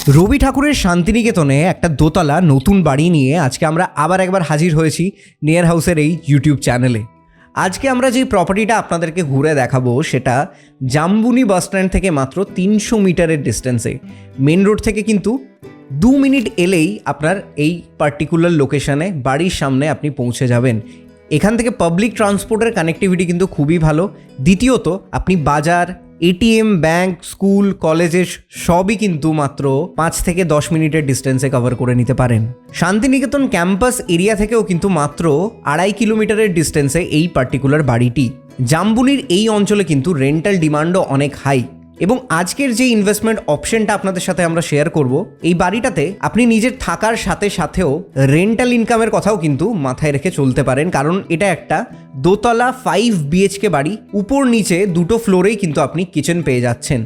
রবি ঠাকুরের শান্তিনিকেতনে একটা দোতলা নতুন বাড়ি নিয়ে আজকে আমরা আবার একবার হাজির হয়েছি নিয়ার হাউসের এই ইউটিউব চ্যানেলে। আজকে আমরা যে প্রপার্টিটা আপনাদেরকে ঘুরে দেখাবো সেটা জাম্বুনি বাস স্ট্যান্ড থেকে মাত্র 300 মিটারের ডিস্টেন্সে। মেন রোড থেকে কিন্তু 2 মিনিট এলেই আপনার এই পার্টিকুলার লোকেশানে বাড়ির সামনে আপনি পৌঁছে যাবেন। এখান থেকে পাবলিক ট্রান্সপোর্টের কানেক্টিভিটি কিন্তু খুবই ভালো। দ্বিতীয়ত আপনি বাজার, এটিএম, ব্যাংক, স্কুল, কলেজের সবই কিন্তু মাত্র 5 থেকে 10 মিনিটের ডিস্টেন্সে কভার করে নিতে পারেন। শান্তিনিকেতন ক্যাম্পাস এরিয়া থেকেও কিন্তু মাত্র 2.5 কিলোমিটারের ডিস্টেন্সে এই পার্টিকুলার বাড়িটি। জাম্বুনির এই অঞ্চলে কিন্তু রেন্টাল ডিমান্ডও অনেক হাই এবং আজকের যে ইনভেস্টমেন্ট অপশনটা আপনাদের সাথে আমরা শেয়ার করব, এই বাড়িটাতে আপনি নিজের থাকার সাথে সাথেও রেন্টাল ইনকামের কথাও কিন্তু মাথায় রেখে চলতে পারেন, কারণ এটা একটা দোতলা 5 BHK বাড়ি। উপর নিচে দুটো ফ্লোরেই কিন্তু আপনি কিচেন পেয়ে যাচ্ছেন।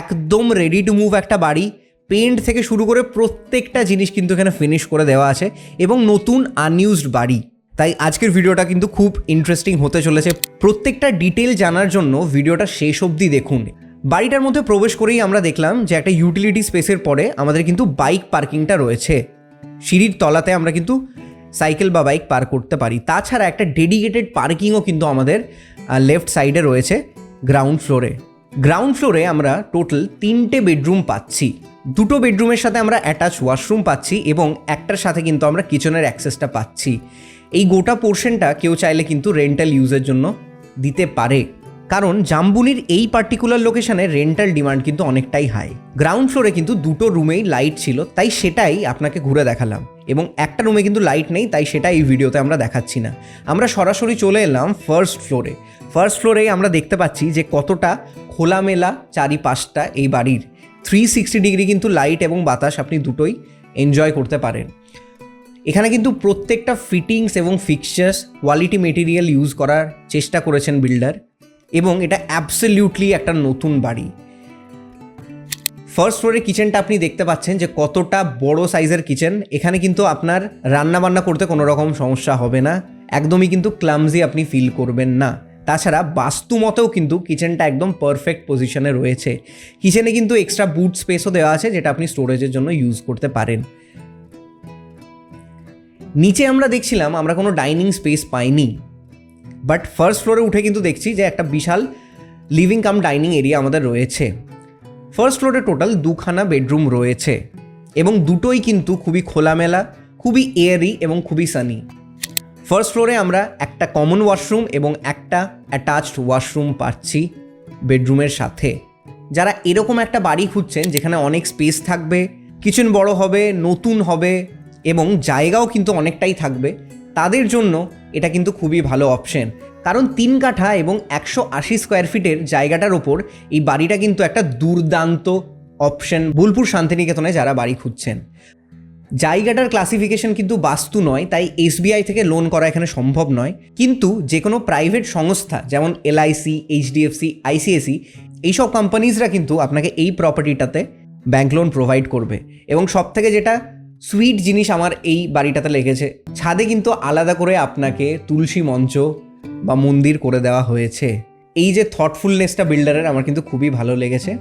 একদম রেডি টু মুভ একটা বাড়ি। পেন্ট থেকে শুরু করে প্রত্যেকটা জিনিস কিন্তু এখানে ফিনিশ করে দেওয়া আছে এবং নতুন আনইউজড বাড়ি। তাই আজকের ভিডিওটা কিন্তু খুব ইন্টারেস্টিং হতে চলেছে। প্রত্যেকটা ডিটেল জানার জন্য ভিডিওটা শেষ অবধি দেখুন। বাড়িটার মধ্যে প্রবেশ করেই আমরা দেখলাম যে একটা ইউটিলিটি স্পেসের পরে আমাদের কিন্তু বাইক পার্কিংটা রয়েছে। সিঁড়ির তলাতে আমরা কিন্তু সাইকেল বা বাইক পার্ক করতে পারি। তাছাড়া একটা ডেডিকেটেড পার্কিংও কিন্তু আমাদের লেফট সাইডে রয়েছে গ্রাউন্ড ফ্লোরে আমরা টোটাল 3টে বেডরুম পাচ্ছি। 2টো বেডরুমের সাথে আমরা অ্যাটাচ ওয়াশরুম পাচ্ছি এবং একটার সাথে কিন্তু আমরা কিচেনের অ্যাক্সেসটা পাচ্ছি। এই গোটা পোর্শনটা কেউ চাইলে কিন্তু রেন্টাল ইউজের জন্য দিতে পারে, কারণ জাম্বুনির এই পার্টিকুলার লোকেশানে রেন্টাল ডিমান্ড কিন্তু অনেকটাই হাই। গ্রাউন্ড ফ্লোরে কিন্তু 2টো রুমেই লাইট ছিল, তাই সেটাই আপনাকে ঘুরে দেখালাম, এবং একটা রুমে কিন্তু লাইট নেই, তাই সেটা এই ভিডিওতে আমরা দেখাচ্ছি না। আমরা সরাসরি চলে এলাম ফার্স্ট ফ্লোরেই আমরা দেখতে পাচ্ছি যে কতটা খোলামেলা চারিপাশটা এই বাড়ির। 360 ডিগ্রি কিন্তু লাইট এবং বাতাস আপনি দুটোই এনজয় করতে পারেন। এখানে কিন্তু প্রত্যেকটা ফিটিংস এবং ফিক্সচার্স কোয়ালিটি মেটেরিয়াল ইউজ করার চেষ্টা করেছেন বিল্ডার, এবং এটা অ্যাবসলিউটলি একটা নতুন বাড়ি। ফার্স্ট ফ্লোরে কিচেনটা আপনি দেখতে পাচ্ছেন যে কতটা বড় সাইজের কিচেন। এখানে কিন্তু আপনার রান্না বান্না করতে কোনো রকম সমস্যা হবে না, একদমই কিন্তু ক্লামজি আপনি ফিল করবেন না। তাছাড়া বাস্তুমতেও কিন্তু কিচেনটা একদম পারফেক্ট পজিশনে রয়েছে। কিচেনে কিন্তু এক্সট্রা বুট স্পেসও দেওয়া আছে, যেটা আপনি স্টোরেজের জন্য ইউজ করতে পারেন। নিচে আমরা দেখছিলাম আমরা কোনো ডাইনিং স্পেস পাইনি, বাট ফার্স্ট ফ্লোরে উঠে কিন্তু দেখছি যে একটা বিশাল লিভিং কাম ডাইনিং এরিয়া আমাদের রয়েছে। ফার্স্ট ফ্লোরে টোটাল 2খানা বেডরুম রয়েছে এবং দুটোই কিন্তু খুবই খোলামেলা, খুবই এয়ারি এবং খুবই সানি। ফার্স্ট ফ্লোরে আমরা একটা কমন ওয়াশরুম এবং একটা অ্যাটাচড ওয়াশরুম পাচ্ছি বেডরুমের সাথে। যারা এরকম একটা বাড়ি খুঁজছেন যেখানে অনেক স্পেস থাকবে, কিচেন বড় হবে, নতুন হবে এবং জায়গাও কিন্তু অনেকটাই থাকবে, তাদের জন্য এটা কিন্তু খুবই ভালো অপশন। কারণ 3 কাঠা এবং 180 স্কোয়ার ফিটের জায়গাটার ওপর এই বাড়িটা কিন্তু একটা দুর্দান্ত অপশন বোলপুর শান্তিনিকেতনে যারা বাড়ি খুঁজছেন। জায়গাটার ক্লাসিফিকেশন কিন্তু বাস্তু নয়, তাই SBI থেকে লোন করা এখানে সম্ভব নয়, কিন্তু যে কোনো প্রাইভেট সংস্থা যেমন LIC, HDFC, ICICI এইসব কোম্পানিজরা কিন্তু আপনাকে এই প্রপার্টিটাতে ব্যাংক লোন প্রোভাইড করবে। এবং সব থেকে যেটা সুইট জিনিস আমার এই বাড়িটাতে লেগেছে, ছাদে কিন্তু আলাদা করে আপনাকে তুলসী মঞ্চ বা মন্দির করে দেওয়া হয়েছে। এই যে থটফুলনেসটা বিল্ডারের আমার কিন্তু খুবই ভালো লেগেছে।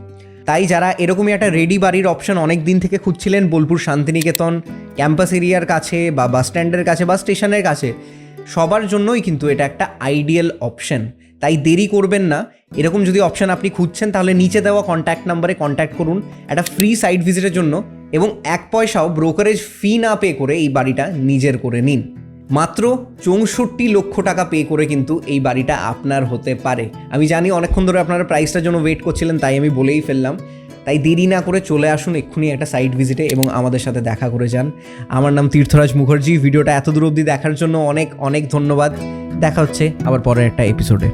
তাই যারা এরকমই একটা রেডি বাড়ির অপশন অনেক দিন থেকে খুঁজছিলেন বোলপুর শান্তিনিকেতন ক্যাম্পাস এরিয়ার কাছে বা বাস স্ট্যান্ডের কাছে বা স্টেশনের কাছে, সবার জন্যই কিন্তু এটা একটা আইডিয়াল অপশন। তাই দেরি করবেন না। এরকম যদি অপশন আপনি খুঁজছেন তাহলে নিচে দেওয়া কন্ট্যাক্ট নাম্বারে কন্ট্যাক্ট করুন একটা ফ্রি সাইট ভিজিটের জন্য, এবং 1 পয়সাও ব্রোকারেজ ফি না পে করে এই বাড়িটা নিজের করে নিন। মাত্র 64 লক্ষ টাকা পে করে কিন্তু এই বাড়িটা আপনার হতে পারে। আমি জানি অনেকক্ষণ ধরে আপনারা প্রাইসটার জন্য ওয়েট করছিলেন, তাই আমি বলেই ফেললাম। তাই দেরি না করে চলে আসুন এক্ষুনি একটা সাইট ভিজিটে এবং আমাদের সাথে দেখা করে যান। আমার নাম তীর্থরাজ মুখার্জি। ভিডিওটা এত দূর অবধি দেখার জন্য অনেক অনেক ধন্যবাদ। দেখা হচ্ছে আবার পরের একটা এপিসোডে।